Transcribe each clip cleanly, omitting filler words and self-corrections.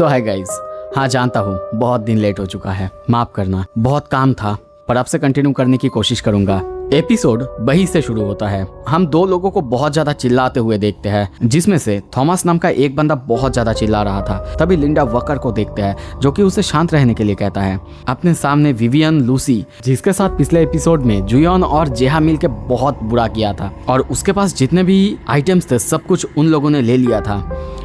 सो hi guys, हाँ जानता हूँ बहुत दिन लेट हो चुका है, माफ करना, बहुत काम था, पर अब से कंटिन्यू करने की कोशिश करूंगा। एपिसोड वही से शुरू होता है। हम दो लोगों को बहुत ज्यादा चिल्लाते हुए देखते हैं, जिसमें से थॉमस नाम का एक बंदा बहुत ज्यादा चिल्ला रहा था। तभी लिंडा वकर को देखते हैं जो कि उसे शांत रहने के लिए कहता है। अपने सामने विवियन लूसी, जिसके साथ पिछले एपिसोड में जुयन और जेहा मिल के बहुत बुरा किया था और उसके पास जितने भी आइटम्स थे सब कुछ उन लोगों ने ले लिया था।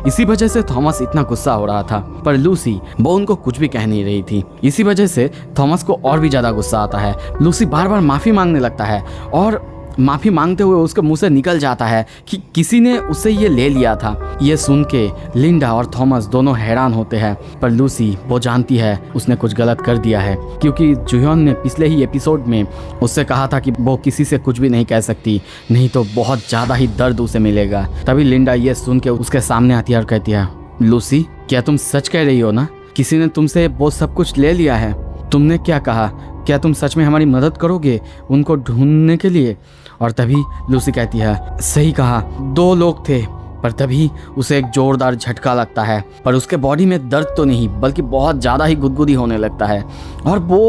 इसी वजह से थॉमस इतना गुस्सा हो रहा था, पर लूसी वो उनको कुछ भी कह नहीं रही थी। इसी वजह से थॉमस को और भी ज्यादा गुस्सा आता है। लूसी बार बार माफी मांगने लगता है और माफी मांगते हुए उसके मुंह से निकल जाता है कि किसी ने उससे ये ले लिया था। ये सुन के लिंडा और थॉमस दोनों हैरान होते हैं, पर लूसी वो जानती है उसने कुछ गलत कर दिया है, क्योंकि जुयन ने पिछले ही एपिसोड में उससे कहा था कि वो किसी से कुछ भी नहीं कह सकती, नहीं तो बहुत ज्यादा ही दर्द उसे मिलेगा। तभी लिंडा ये सुन के उसके सामने आती है और कहती है, लूसी क्या तुम सच कह रही हो ना? किसी ने तुमसे वो सब कुछ ले लिया है? तुमने क्या कहा? क्या तुम सच में हमारी मदद करोगे उनको ढूंढने के लिए? और तभी लूसी कहती है, सही कहा, 2 लोग थे। पर तभी उसे एक जोरदार झटका लगता है, पर उसके बॉडी में दर्द तो नहीं बल्कि बहुत ज़्यादा ही गुदगुदी होने लगता है और वो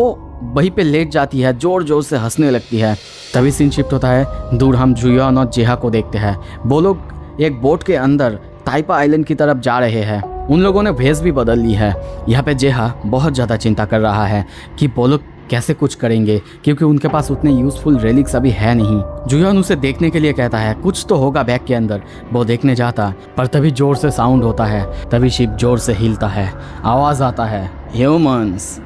वहीं पे लेट जाती है, जोर जोर से हंसने लगती है। तभी सीन शिफ्ट होता है, दूर हम जुयन और जेहा को देखते हैं। वो लोग एक बोट के अंदर ताइपा आइलैंड की तरफ जा रहे हैं। उन लोगों ने भेस भी बदल ली है। यहाँ पे जेहा बहुत ज़्यादा चिंता कर रहा है कि वो लोग कैसे कुछ करेंगे, क्योंकि उनके पास उतने यूज़फुल रेलिक्स अभी है नहीं। जुयन उसे देखने के लिए कहता है, कुछ तो होगा बैग के अंदर। वो देखने जाता, पर तभी जोर से साउंड होता है। तभी शिप जोर से हिलता है, आवाज़ आता है, ह्यूमंस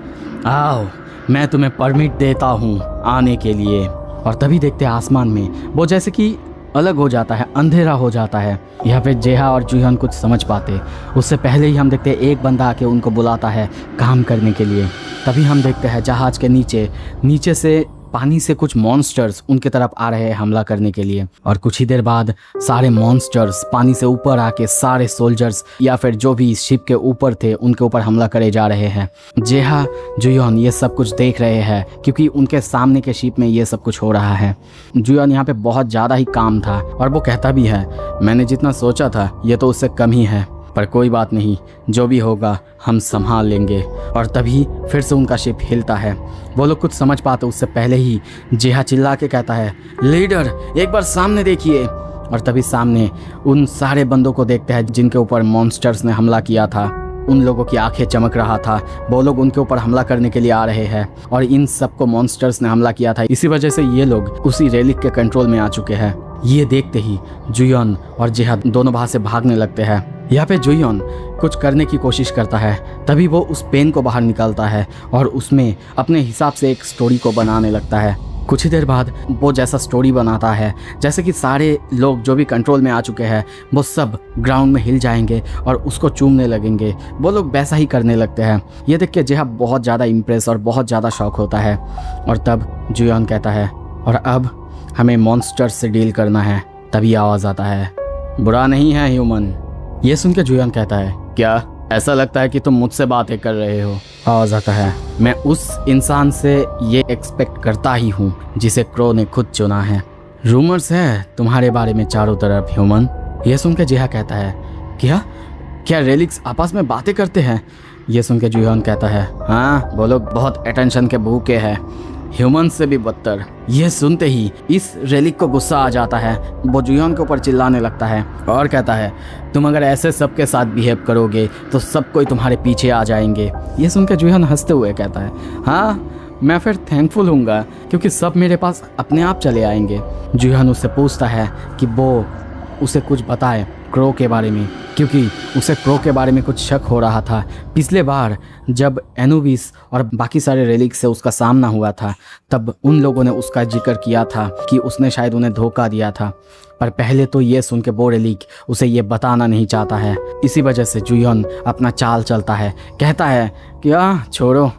आओ, मैं तुम्हें परमिट देता हूँ आने के लिए। और तभी देखते हैं आसमान में वो जैसे कि अलग हो जाता है, अंधेरा हो जाता है। यहाँ पे जेहा और जुयन कुछ समझ पाते, उससे पहले ही हम देखते हैं एक बंदा आके उनको बुलाता है काम करने के लिए। तभी हम देखते हैं जहाज के नीचे से पानी से कुछ मॉन्स्टर्स उनके तरफ आ रहे हैं हमला करने के लिए। और कुछ ही देर बाद सारे मॉन्स्टर्स पानी से ऊपर आके सारे सोल्जर्स या फिर जो भी इस शिप के ऊपर थे उनके ऊपर हमला करे जा रहे हैं। जेहा जुयन ये सब कुछ देख रहे हैं, क्योंकि उनके सामने के शिप में ये सब कुछ हो रहा है। जुयन यहाँ पे बहुत ज़्यादा ही काम था और वो कहता भी है, मैंने जितना सोचा था ये तो उससे कम ही है, पर कोई बात नहीं, जो भी होगा हम संभाल लेंगे। और तभी फिर से उनका शिप हिलता है। वो लोग कुछ समझ पाते उससे पहले ही जेहा चिल्ला के कहता है, लीडर एक बार सामने देखिए। और तभी सामने उन सारे बंदों को देखते हैं जिनके ऊपर मॉन्स्टर्स ने हमला किया था। उन लोगों की आंखें चमक रहा था, वो लोग उनके ऊपर हमला करने के लिए आ रहे हैं और इन सबको मॉन्स्टर्स ने हमला किया था। इसी वजह से ये लोग उसी रेलिक के कंट्रोल में आ चुके हैं। ये देखते ही जुयन और जेहा दोनों वहां से भागने लगते हैं। यहाँ पे जुयन कुछ करने की कोशिश करता है, तभी वो उस पेन को बाहर निकालता है और उसमें अपने हिसाब से एक स्टोरी को बनाने लगता है। कुछ ही देर बाद वो जैसा स्टोरी बनाता है जैसे कि सारे लोग जो भी कंट्रोल में आ चुके हैं वो सब ग्राउंड में हिल जाएंगे और उसको चूमने लगेंगे। वो लोग वैसा ही करने लगते हैं। ये देख के जेहा बहुत ज़्यादा इम्प्रेस और बहुत ज़्यादा शौक होता है। और तब जुयन कहता है, और अब हमें मॉन्स्टर्स से डील करना है। तभी आवाज़ आता है, बुरा नहीं है ह्यूमन। ये सुन के जुयन कहता है, क्या ऐसा लगता है कि तुम मुझसे बातें कर रहे हो? आवाज़ आता है, मैं उस इंसान से ये एक्सपेक्ट करता ही हूँ जिसे क्रो ने खुद चुना है। रूमर्स है तुम्हारे बारे में चारों तरफ ह्यूमन। ये सुन के जेहा कहता है, क्या रेलिक्स आपस में बातें करते हैं? ये सुन के जुयन कहता है, हाँ वो लोग बहुत अटेंशन के भूखे हैं, ह्यूमन से भी बदतर। ये सुनते ही इस रेलिक को गुस्सा आ जाता है। वो जुयन के ऊपर चिल्लाने लगता है और कहता है, तुम अगर ऐसे सबके साथ बिहेव करोगे तो सब कोई तुम्हारे पीछे आ जाएंगे। ये सुनकर जुयन हंसते हुए कहता है, हाँ मैं फिर थैंकफुल हूँगा क्योंकि सब मेरे पास अपने आप चले आएंगे। जुयन उससे पूछता है कि वो उसे कुछ बताए क्रो के बारे में, क्योंकि उसे क्रो के बारे में कुछ शक हो रहा था। पिछले बार जब एनुबिस और बाकी सारे रेलिक से उसका सामना हुआ था तब उन लोगों ने उसका जिक्र किया था कि उसने शायद उन्हें धोखा दिया था, पर पहले तो ये सुन के वो रेलिक उसे ये बताना नहीं चाहता है। इसी वजह से जुयन अपना चाल चलता है, कहता है, क्या छोड़ो,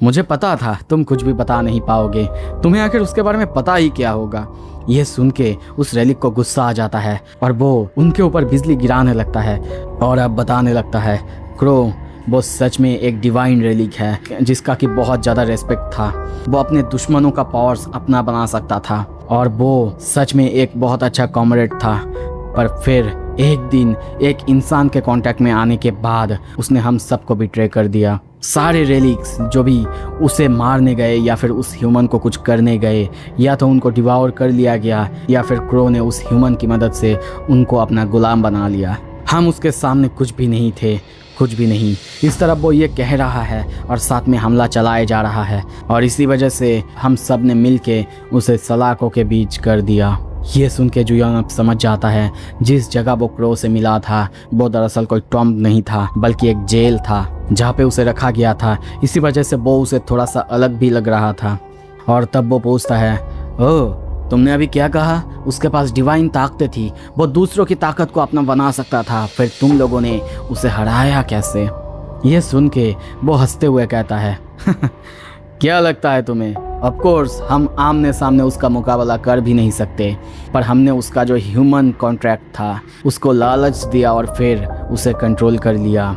मुझे पता था तुम कुछ भी बता नहीं पाओगे, तुम्हें आखिर उसके बारे में पता ही क्या होगा। यह सुन के उस रेलिक को गुस्सा आ जाता है और वो उनके ऊपर बिजली गिराने लगता है और अब बताने लगता है, क्रो वो सच में एक डिवाइन रेलिक है जिसका कि बहुत ज़्यादा रेस्पेक्ट था। वो अपने दुश्मनों का पावर्स अपना बना सकता था और वो सच में एक बहुत अच्छा कॉमरेड था, पर फिर एक दिन एक इंसान के कांटेक्ट में आने के बाद उसने हम सबको बिट्रे कर दिया। सारे रेलिक्स जो भी उसे मारने गए या फिर उस ह्यूमन को कुछ करने गए, या तो उनको डिवाउर कर लिया गया या फिर क्रो ने उस ह्यूमन की मदद से उनको अपना गुलाम बना लिया। हम उसके सामने कुछ भी नहीं थे, कुछ भी नहीं। इस तरफ वो ये कह रहा है और साथ में हमला चलाए जा रहा है, और इसी वजह से हम सब ने मिल के उसे सलाखों के बीच कर दिया। ये सुन के जुयान अब समझ जाता है जिस जगह वो क्रो से मिला था वो दरअसल कोई टॉम्ब नहीं था बल्कि एक जेल था जहाँ पे उसे रखा गया था। इसी वजह से वो उसे थोड़ा सा अलग भी लग रहा था। और तब वो पूछता है, ओह तुमने अभी क्या कहा? उसके पास डिवाइन ताकतें थी, वो दूसरों की ताकत को अपना बना सकता था, फिर तुम लोगों ने उसे हराया कैसे? ये सुन के वो हंसते हुए कहता है क्या लगता है तुम्हें? ऑफ कोर्स हम आमने सामने उसका मुकाबला कर भी नहीं सकते, पर हमने उसका जो ह्यूमन कॉन्ट्रैक्ट था उसको लालच दिया और फिर उसे कंट्रोल कर लिया,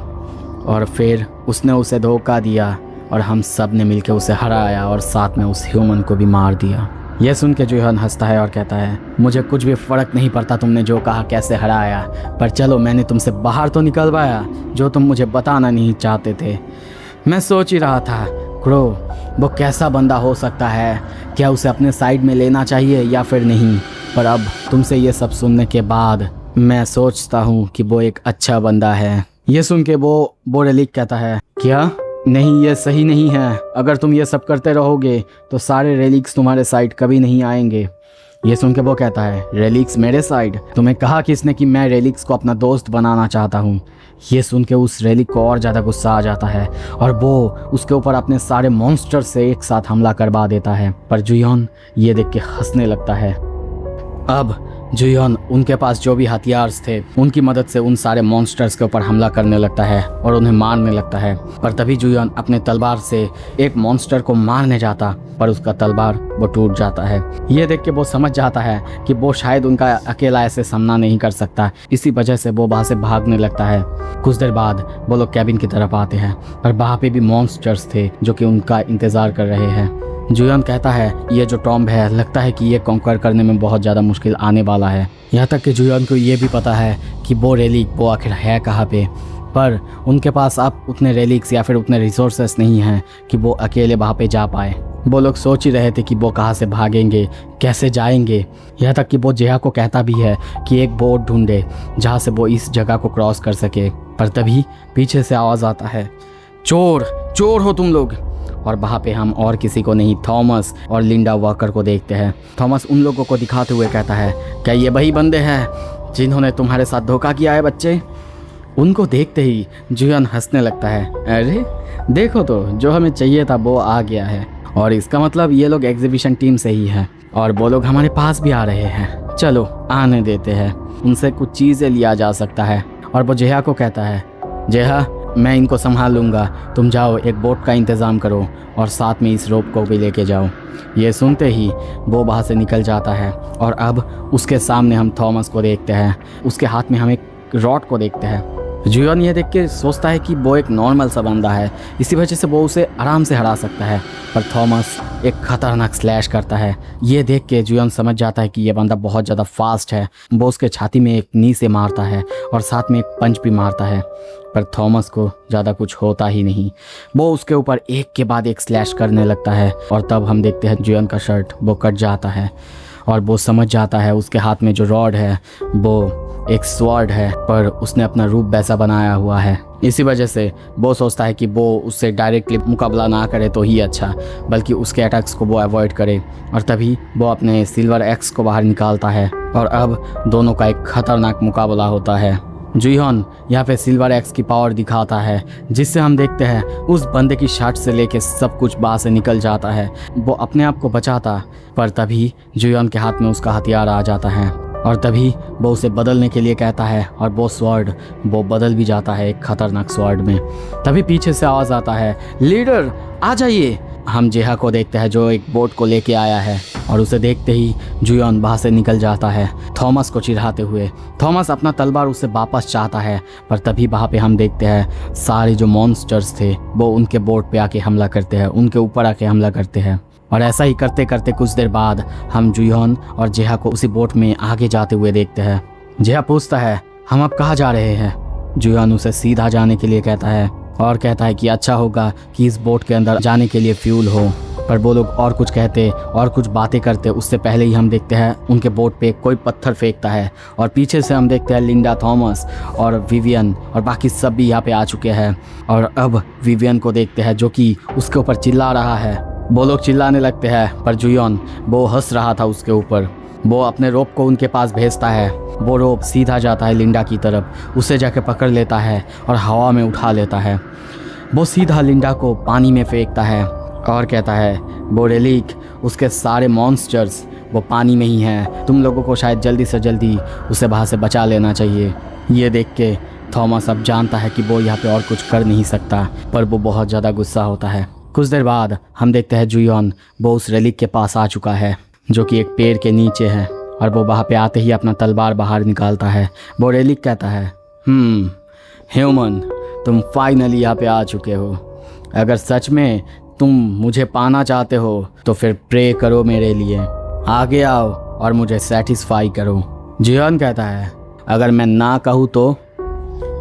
और फिर उसने उसे धोखा दिया और हम सब ने मिलकर उसे हराया और साथ में उस ह्यूमन को भी मार दिया। यह सुन के जुयान हंसता है और कहता है, मुझे कुछ भी फ़र्क नहीं पड़ता तुमने जो कहा कैसे हराया, पर चलो मैंने तुमसे बाहर तो निकलवाया जो तुम मुझे बताना नहीं चाहते थे। मैं सोच ही रहा था क्रो वो कैसा बंदा हो सकता है, क्या उसे अपने साइड में लेना चाहिए या फिर नहीं, पर अब तुमसे ये सब सुनने के बाद मैं सोचता हूँ कि वो एक अच्छा बंदा है। ये सुन के वो बोरेलिक कहता है, क्या? नहीं, ये सही नहीं है। अगर तुम ये सब करते रहोगे तो सारे रेलिक्स तुम्हारे साइड कभी नहीं आएंगे। ये सुन के वो कहता है, रेलिक्स मेरे साइड? तुम्हें कहा किसने कि मैं रेलिक्स को अपना दोस्त बनाना चाहता हूँ? ये सुन के उस रेलिक को और ज़्यादा गुस्सा आ जाता है और वो उसके ऊपर अपने सारे मॉन्स्टर से एक साथ हमला करवा देता है। पर जुयॉन ये देख के हंसने लगता है। अब जुयॉन उनके पास जो भी हथियार थे उनकी मदद से उन सारे मॉन्स्टर्स के ऊपर हमला करने लगता है और उन्हें मारने लगता है। पर तभी जुयॉन अपने तलवार से एक मॉन्स्टर को मारने जाता, पर उसका तलवार वो टूट जाता है। ये देख के वो समझ जाता है कि वो शायद उनका अकेला ऐसे सामना नहीं कर सकता, इसी वजह से वो वहाँ से भागने लगता है। कुछ देर बाद वो लोग कैबिन की तरफ आते हैं और वहाँ पे भी मॉन्स्टर्स थे जो कि उनका इंतज़ार कर रहे हैं। जुयॉन कहता है, ये जो टॉम्ब है लगता है कि ये कॉन्कर करने में बहुत ज़्यादा मुश्किल आने वाला है। यहाँ तक कि जुयॉन को ये भी पता है कि वो रेलिक वो आखिर है कहाँ पे, पर उनके पास अब उतने रेलिक्स या फिर उतने रिसोर्सेस नहीं हैं कि वो अकेले वहाँ पे जा पाए। वो लोग सोच ही रहे थे कि वो कहाँ से भागेंगे, कैसे जाएंगे। यहाँ तक कि वो जेहा को कहता भी है कि एक बोट ढूंढे जहाँ से वो इस जगह को क्रॉस कर सके। पर तभी पीछे से आवाज़ आता है, चोर चोर हो तुम लोग। और वहाँ पे हम और किसी को नहीं, थॉमस और लिंडा वॉकर को देखते हैं। थॉमस उन लोगों को दिखाते हुए कहता है, क्या ये वही बंदे हैं जिन्होंने तुम्हारे साथ धोखा किया है बच्चे? उनको देखते ही जुयॉन हंसने लगता है, अरे देखो तो जो हमें चाहिए था वो आ गया है, और इसका मतलब ये लोग एग्जीबिशन टीम से ही हैं और वो लोग हमारे पास भी आ रहे हैं। चलो आने देते हैं, उनसे कुछ चीज़ें लिया जा सकता है। और वो जेहा को कहता है, जेहा मैं इनको संभाल लूँगा, तुम जाओ एक बोट का इंतज़ाम करो और साथ में इस रोप को भी लेके जाओ। ये सुनते ही वो वहाँ से निकल जाता है और अब उसके सामने हम थॉमस को देखते हैं, उसके हाथ में हम एक रॉड को देखते हैं। जुयॉन ये देख के सोचता है कि वो एक नॉर्मल सा बंदा है, इसी वजह से वो उसे आराम से हरा सकता है, पर थॉमस एक खतरनाक स्लैश करता है। ये देख के जुयॉन समझ जाता है कि ये बंदा बहुत ज़्यादा फास्ट है। वो उसके छाती में एक नी से मारता है और साथ में एक पंच भी मारता है, पर थॉमस को ज़्यादा कुछ होता ही नहीं। वो उसके ऊपर एक के बाद एक स्लैश करने लगता है और तब हम देखते हैं जुयॉन का शर्ट वो कट जाता है और वो समझ जाता है उसके हाथ में जो रॉड है वो एक स्वॉर्ड है, पर उसने अपना रूप वैसा बनाया हुआ है। इसी वजह से वो सोचता है कि वो उससे डायरेक्टली मुकाबला ना करे तो ही अच्छा, बल्कि उसके अटैक्स को वो अवॉइड करे। और तभी वो अपने सिल्वर एक्स को बाहर निकालता है और अब दोनों का एक खतरनाक मुकाबला होता है। जुयॉन यहाँ पे सिल्वर एक्स की पावर दिखाता है, जिससे हम देखते हैं उस बंदे की शर्ट से लेके सब कुछ बाहर से निकल जाता है। वो अपने आप को बचाता, पर तभी जुयॉन के हाथ में उसका हथियार आ जाता है और तभी वो उसे बदलने के लिए कहता है और वो स्वॉर्ड वो बदल भी जाता है एक खतरनाक स्वॉर्ड में। तभी पीछे से आवाज़ आता है, लीडर आ जाइए। हम जेहा को देखते हैं जो एक बोट को लेके आया है और उसे देखते ही जुयॉन वहाँ से निकल जाता है थॉमस को चिढ़ाते हुए। थॉमस अपना तलवार उसे वापस चाहता है, पर तभी वहाँ पे हम देखते हैं सारे जो मॉन्स्टर्स थे वो उनके बोट पे आके हमला करते हैं, उनके ऊपर आके हमला करते हैं। और ऐसा ही करते करते कुछ देर बाद हम जुयॉन और जेहा को उसी बोट में आगे जाते हुए देखते हैं। जेहा पूछता है, हम अब कहाँ जा रहे हैं? जुयान उसे सीधा जाने के लिए कहता है और कहता है कि अच्छा होगा कि इस बोट के अंदर जाने के लिए फ्यूल हो। पर वो लोग और कुछ कहते और कुछ बातें करते उससे पहले ही हम देखते हैं उनके बोट पे कोई पत्थर फेंकता है और पीछे से हम देखते हैं लिंडा थॉमस और विवियन और बाकी सब भी यहाँ पे आ चुके हैं। और अब विवियन को देखते हैं जो कि उसके ऊपर चिल्ला रहा है। वो लोग चिल्लाने लगते हैं पर जुयन वो हंस रहा था उसके ऊपर। वो अपने रोप को उनके पास भेजता है। वो रोप सीधा जाता है लिंडा की तरफ, उसे जाके पकड़ लेता है और हवा में उठा लेता है। वो सीधा लिंडा को पानी में फेंकता है और कहता है वो रेलिक, उसके सारे मॉन्स्टर्स वो पानी में ही हैं। तुम लोगों को शायद जल्दी से जल्दी उसे वहाँ से बचा लेना चाहिए। ये देख के थॉमस अब जानता है कि वो यहाँ पे और कुछ कर नहीं सकता, पर वो बहुत ज़्यादा गुस्सा होता है। कुछ देर बाद हम देखते हैं जुयन वो उस रेलिक के पास आ चुका है जो कि एक पेड़ के नीचे है और वो वहाँ पे आते ही अपना तलवार बाहर निकालता है। वो रेलिक कहता है ह्यूमन, तुम फाइनली यहाँ पे आ चुके हो। अगर सच में तुम मुझे पाना चाहते हो तो फिर प्रे करो मेरे लिए, आगे आओ और मुझे सेटिस्फाई करो। जुयन कहता है अगर मैं ना कहूँ तो?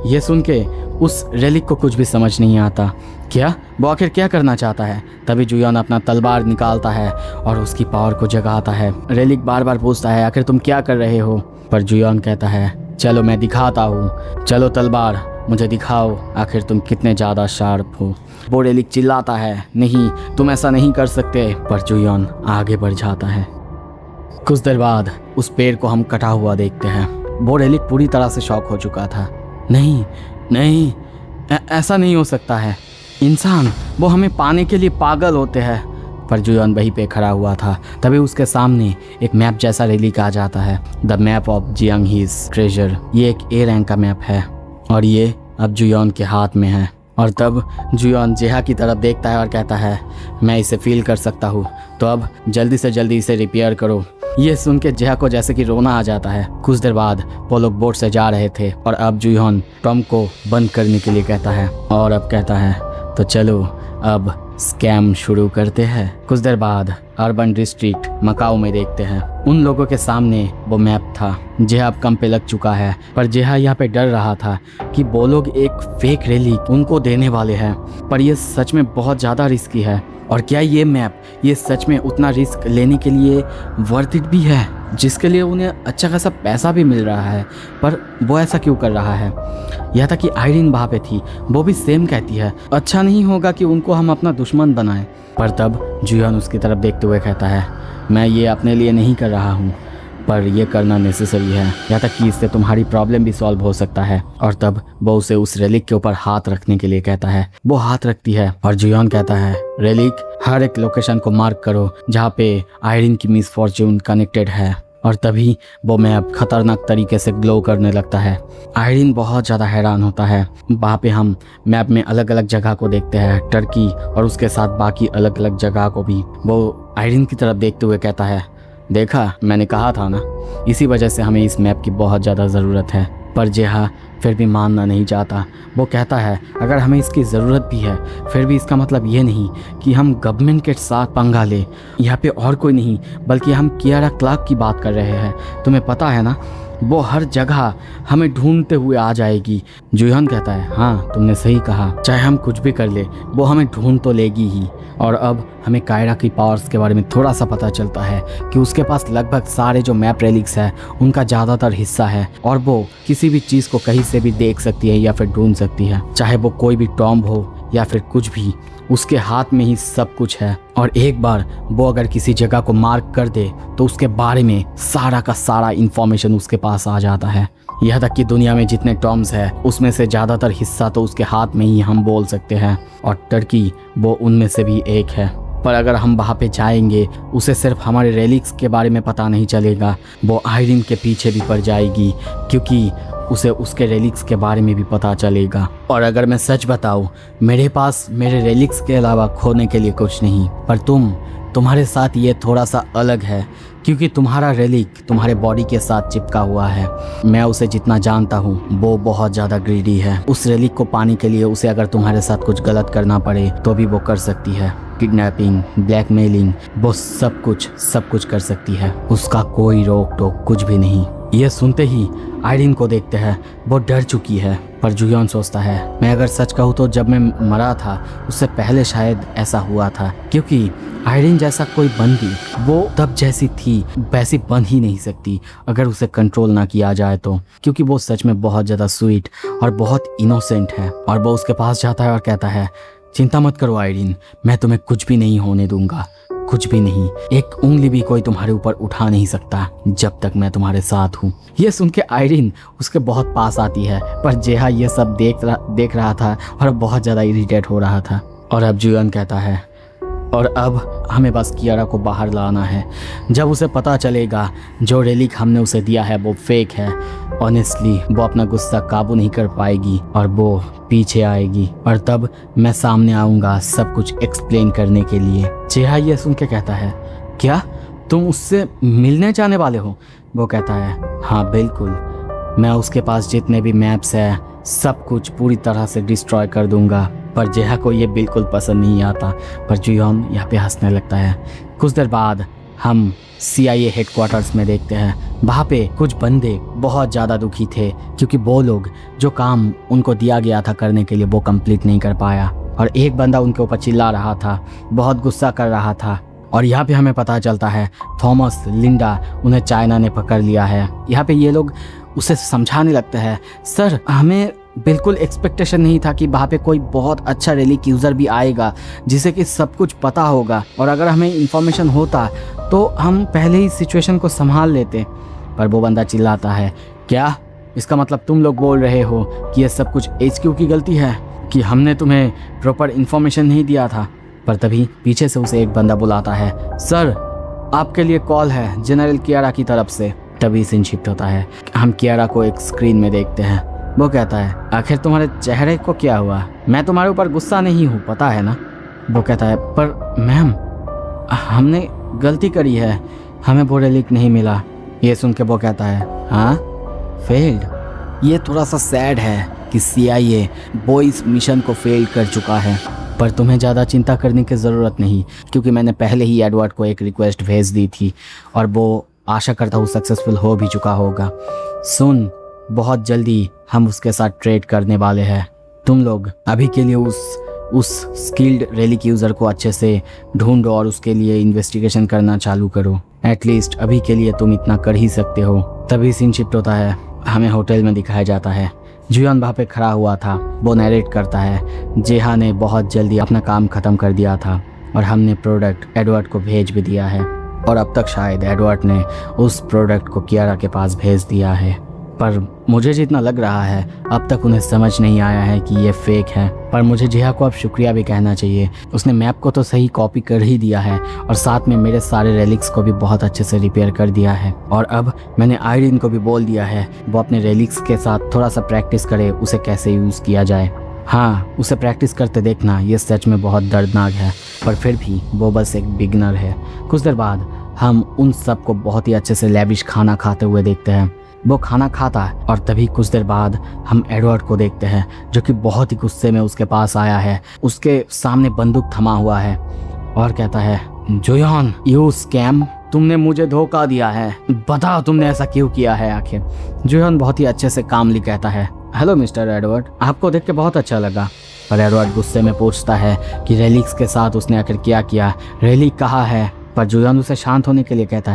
ये सुन के उस रेलिक को कुछ भी समझ नहीं आता। क्या वो आखिर क्या करना चाहता है? तभी जुयन अपना तलवार निकालता है और उसकी पावर को जगाता है। रेलिक बार बार पूछता है आखिर तुम क्या कर रहे हो? पर जुयन कहता है चलो मैं दिखाता हूँ, चलो तलवार मुझे दिखाओ आखिर तुम कितने ज़्यादा शार्प हो। वो रेलिक चिल्लाता है नहीं तुम ऐसा नहीं कर सकते, पर जुयन आगे बढ़ जाता है। कुछ देर बाद उस पेड़ को हम कटा हुआ देखते हैं। वो रेलिक पूरी तरह से शॉक हो चुका था। नहीं नहीं, ऐसा नहीं हो सकता है। इंसान वो हमें पाने के लिए पागल होते हैं। पर जुयन वहीं पे खड़ा हुआ था। तभी उसके सामने एक मैप जैसा रेलिक आ जाता है, the map of Jiang his treasure. ये एक ए रैंक का मैप है और ये अब जुयन के हाथ में है। और तब जुयन जेहा की तरफ देखता है और कहता है मैं इसे फील कर सकता हूँ, तो अब जल्दी से जल्दी इसे रिपेयर करो। ये सुन के जेहा को जैसे कि रोना आ जाता है। कुछ देर बाद वो लोग बोट से जा रहे थे और अब जुयन टॉम को बंद करने के लिए कहता है और अब कहता है तो चलो अब स्कैम शुरू करते हैं। कुछ देर बाद अर्बन डिस्ट्रिक्ट मकाऊ में देखते हैं उन लोगों के सामने वो मैप था। जेहा अब कम पे लग चुका है, पर जेहा यहाँ पे डर रहा था कि वो लोग एक फेक रेलिक उनको देने वाले हैं। पर यह सच में बहुत ज़्यादा रिस्की है और क्या ये मैप ये सच में उतना रिस्क लेने के लिए वर्थ इट भी है, जिसके लिए उन्हें अच्छा खासा पैसा भी मिल रहा है। पर वो ऐसा क्यों कर रहा है? यह था कि आयरिन वहाँ पे थी, वो भी सेम कहती है अच्छा नहीं होगा कि उनको हम अपना दुश्मन बनाएं। पर तब जुयन उसकी तरफ देखते हुए कहता है मैं ये अपने लिए नहीं कर रहा हूँ, पर यह करना नेसेसरी है, यहाँ तक कि इससे तुम्हारी प्रॉब्लम भी सॉल्व हो सकता है। और तब वो उसे उस रेलिक के ऊपर हाथ रखने के लिए कहता है। वो हाथ रखती है और जुयन कहता है रेलिक हर एक लोकेशन को मार्क करो जहाँ पे आयरिन की मिसफॉर्च्यून कनेक्टेड है। और तभी वो मैप खतरनाक तरीके से ग्लो करने लगता है। आयरिन बहुत ज़्यादा हैरान होता है। वहाँ पे हम मैप में अलग अलग जगह को देखते हैं, टर्की और उसके साथ बाकी अलग अलग जगह को भी। वो आयरिन की तरफ देखते हुए कहता है देखा मैंने कहा था ना, इसी वजह से हमें इस मैप की बहुत ज़्यादा ज़रूरत है। पर जेहा फिर भी मानना नहीं चाहता। वो कहता है अगर हमें इसकी ज़रूरत भी है फिर भी इसका मतलब ये नहीं कि हम गवर्नमेंट के साथ पंगा ले। यहाँ पे और कोई नहीं बल्कि हम कियारा क्लार्क की बात कर रहे हैं। तुम्हें पता है ना वो हर जगह हमें ढूंढते हुए आ जाएगी। जुयन कहता है हाँ तुमने सही कहा, चाहे हम कुछ भी कर ले वो हमें ढूंढ तो लेगी ही। और अब हमें कायरा की पावर्स के बारे में थोड़ा सा पता चलता है कि उसके पास लगभग सारे जो मैप रेलिक्स है उनका ज़्यादातर हिस्सा है और वो किसी भी चीज़ को कहीं से भी देख सकती है या फिर ढूंढ सकती है, चाहे वो कोई भी टॉम्ब हो या फिर कुछ भी, उसके हाथ में ही सब कुछ है। और एक बार वो अगर किसी जगह को मार्क कर दे तो उसके बारे में सारा का सारा इंफॉर्मेशन उसके पास आ जाता है। यह तक कि दुनिया में जितने टॉम्स है उसमें से ज़्यादातर हिस्सा तो उसके हाथ में ही हम बोल सकते हैं और टर्की वो उनमें से भी एक है। पर अगर हम वहाँ पे जाएंगे उसे सिर्फ हमारे रेलिक्स के बारे में पता नहीं चलेगा, वो आयरिन के पीछे भी पड़ जाएगी क्योंकि उसे उसके रेलिक्स के बारे में भी पता चलेगा। और अगर मैं सच बताऊं मेरे पास मेरे रेलिक्स के अलावा खोने के लिए कुछ नहीं, पर तुम्हारे साथ ये थोड़ा सा अलग है क्योंकि तुम्हारा रेलिक तुम्हारे बॉडी के साथ चिपका हुआ है। मैं उसे जितना जानता हूँ वो बहुत ज़्यादा ग्रीडी है। उस रेलिक को पाने के लिए उसे अगर तुम्हारे साथ कुछ गलत करना पड़े तो भी वो कर सकती है। किडनैपिंग, ब्लैकमेलिंग, वो सब कुछ कर सकती है। उसका कोई रोक टोक कुछ भी नहीं। ये सुनते ही आयरीन को देखते हैं, वो डर चुकी है। पर जुयन सोचता है, मैं अगर सच कहूँ तो जब मैं मरा था उससे पहले शायद ऐसा हुआ था, क्योंकि आयरीन जैसा कोई बंदी वो तब जैसी थी वैसी बन ही नहीं सकती अगर उसे कंट्रोल ना किया जाए तो, क्योंकि वो सच में बहुत ज़्यादा स्वीट और बहुत इनोसेंट है। और वो उसके पास जाता है और कहता है, चिंता मत करो आयरीन, मैं तुम्हें कुछ भी नहीं होने दूंगा, कुछ भी नहीं, एक उंगली भी कोई तुम्हारे ऊपर उठा नहीं सकता जब तक मैं तुम्हारे साथ हूँ। ये सुन के आयरीन उसके बहुत पास आती है, पर जेहा ये सब देख रहा था और बहुत ज़्यादा इरिटेट हो रहा था। और अब जुयन कहता है, और अब हमें बस कियारा को बाहर लाना है। जब उसे पता चलेगा जो रेलिक हमने उसे दिया है वो फेक है, ऑनेस्टली वो अपना गुस्सा काबू नहीं कर पाएगी और वो पीछे आएगी, और तब मैं सामने आऊँगा सब कुछ एक्सप्लेन करने के लिए। जेहा ये सुन के कहता है, क्या तुम उससे मिलने जाने वाले हो? वो कहता है, हाँ बिल्कुल, मैं उसके पास जितने भी मैप्स हैं सब कुछ पूरी तरह से डिस्ट्रॉय कर दूंगा। पर जेहा को ये बिल्कुल पसंद नहीं आता, पर जुयन यहाँ पे हंसने लगता है। कुछ देर बाद हम CIA हेडक्वार्टर्स में देखते हैं, वहाँ पे कुछ बंदे बहुत ज़्यादा दुखी थे क्योंकि वो लोग जो काम उनको दिया गया था करने के लिए वो कंप्लीट नहीं कर पाया, और एक बंदा उनके ऊपर चिल्ला रहा था, बहुत गुस्सा कर रहा था। और यहाँ पे हमें पता चलता है थॉमस लिंडा उन्हें चाइना ने पकड़ लिया है। यहाँ पे ये लोग उसे समझाने लगते हैं, सर हमें बिल्कुल एक्सपेक्टेशन नहीं था कि वहाँ पे कोई बहुत अच्छा रेलिक यूज़र भी आएगा जिसे कि सब कुछ पता होगा, और अगर हमें इन्फॉर्मेशन होता तो हम पहले ही सिचुएशन को संभाल लेते। पर वो बंदा चिल्लाता है, क्या इसका मतलब तुम लोग बोल रहे हो कि ये सब कुछ HQ की गलती है कि हमने तुम्हें प्रॉपर इन्फॉर्मेशन नहीं दिया था? पर तभी पीछे से उसे एक बंदा बुलाता है, सर आपके लिए कॉल है जनरल कियारा की तरफ से। तभी सीन शिफ्ट होता है, हम कियारा को एक स्क्रीन में देखते हैं। वो कहता है, आखिर तुम्हारे चेहरे को क्या हुआ? मैं तुम्हारे ऊपर गुस्सा नहीं हूँ, पता है ना? वो कहता है, पर मैम हमने गलती करी है, हमें वो रेलिक नहीं मिला। ये सुन के वो कहता है, हाँ फेल्ड। ये थोड़ा सा सैड है कि CIA वो इस मिशन को फेल कर चुका है, पर तुम्हें ज़्यादा चिंता करने की ज़रूरत नहीं, क्योंकि मैंने पहले ही एडवर्ड को एक रिक्वेस्ट भेज दी थी और वो आशा करता हूँ सक्सेसफुल हो भी चुका होगा। सुन, बहुत जल्दी हम उसके साथ ट्रेड करने वाले हैं। तुम लोग अभी के लिए उस स्किल्ड रेलिक यूज़र को अच्छे से ढूंढो और उसके लिए इन्वेस्टिगेशन करना चालू करो। एटलीस्ट अभी के लिए तुम इतना कर ही सकते हो। तभी सीन शिफ्ट होता है, हमें होटल में दिखाया जाता है। जुयन वहाँ पे खड़ा हुआ था, वो नरेट करता है, जेहा ने बहुत जल्दी अपना काम ख़त्म कर दिया था और हमने प्रोडक्ट एडवर्ड को भेज भी दिया है, और अब तक शायद एडवर्ड ने उस प्रोडक्ट को कियारा के पास भेज दिया है। पर मुझे जितना लग रहा है अब तक उन्हें समझ नहीं आया है कि ये फेक है। पर मुझे जेहा को अब शुक्रिया भी कहना चाहिए, उसने मैप को तो सही कॉपी कर ही दिया है और साथ में मेरे सारे रेलिक्स को भी बहुत अच्छे से रिपेयर कर दिया है। और अब मैंने आयरीन को भी बोल दिया है वो अपने रेलिक्स के साथ थोड़ा सा प्रैक्टिस करे उसे कैसे यूज़ किया जाए। हाँ, उसे प्रैक्टिस करते देखना, ये सच में बहुत दर्दनाक है, पर फिर भी वो बस एक बिगनर है। कुछ देर बाद हम उन सब को बहुत ही अच्छे से लैविश खाना खाते हुए देखते हैं। वो खाना खाता है और तभी कुछ देर बाद हम एडवर्ड को देखते हैं जो कि बहुत ही गुस्से में उसके पास आया है। उसके सामने बंदूक थमा हुआ है और कहता है, जुयन यू स्कैम, तुमने मुझे धोखा दिया है, बताओ तुमने ऐसा क्यों किया है आखिर। जुयन बहुत ही अच्छे से कामली कहता है, हेलो मिस्टर एडवर्ड, आपको देख के बहुत अच्छा लगा। पर एडवर्ड गुस्से में पूछता है कि रेलिक्स के साथ उसने आखिर क्या किया, रेलिक कहाँ है। पर जुयन उसे शांत होने के लिए कहता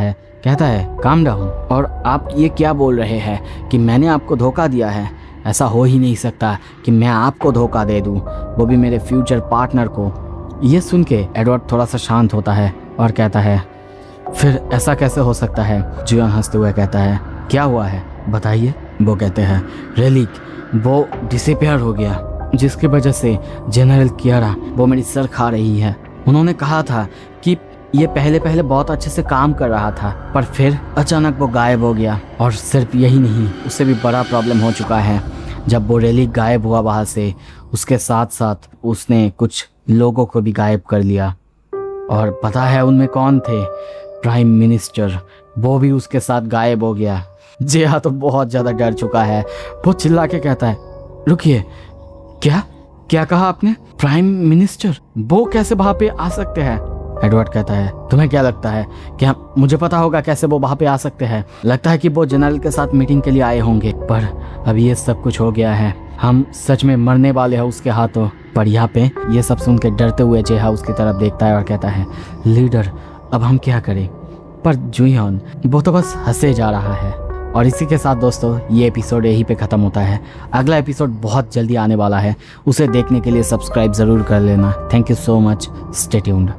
है काम डाउन, और आप ये क्या बोल रहे हैं कि मैंने आपको धोखा दिया है? ऐसा हो ही नहीं सकता कि मैं आपको धोखा दे दूं, वो भी मेरे फ्यूचर पार्टनर को। ये सुन के एडवर्ड थोड़ा सा शांत होता है और कहता है, फिर ऐसा कैसे हो सकता है? जुयन हंसते हुए कहता है, क्या हुआ है बताइए। वो कहते हैं, रेलिक वो डिसअपीयर हो गया, जिसकी वजह से जनरल कियारा वो मेरी सर खा रही है। उन्होंने कहा था कि ये पहले बहुत अच्छे से काम कर रहा था, पर फिर अचानक वो गायब हो गया। और सिर्फ यही नहीं, उससे भी बड़ा प्रॉब्लम हो चुका है। जब वो रेलिक गायब हुआ वहाँ से, उसके साथ साथ उसने कुछ लोगों को भी गायब कर लिया। और पता है उनमें कौन थे? प्राइम मिनिस्टर, वो भी उसके साथ गायब हो गया। जेहा तो बहुत ज़्यादा डर चुका है, वो चिल्ला के कहता है, रुकिए, क्या कहा आपने? प्राइम मिनिस्टर वो कैसे वहाँ पे आ सकते हैं? एडवर्ड कहता है, तुम्हें क्या लगता है कि मुझे पता होगा कैसे वो वहाँ पे आ सकते हैं? लगता है कि वो जनरल के साथ मीटिंग के लिए आए होंगे, पर अभी ये सब कुछ हो गया है, हम सच में मरने वाले हैं उसके हाथों। पर यहाँ पे ये सब सुन के डरते हुए जेहा उसकी तरफ देखता है और कहता है, लीडर अब हम क्या करें? पर जुहियोन वो तो बस हंसे जा रहा है। और इसी के साथ दोस्तों ये एपिसोड यहीं पे ख़त्म होता है। अगला एपिसोड बहुत जल्दी आने वाला है, उसे देखने के लिए सब्सक्राइब ज़रूर कर लेना। Thank you so much, stay tuned.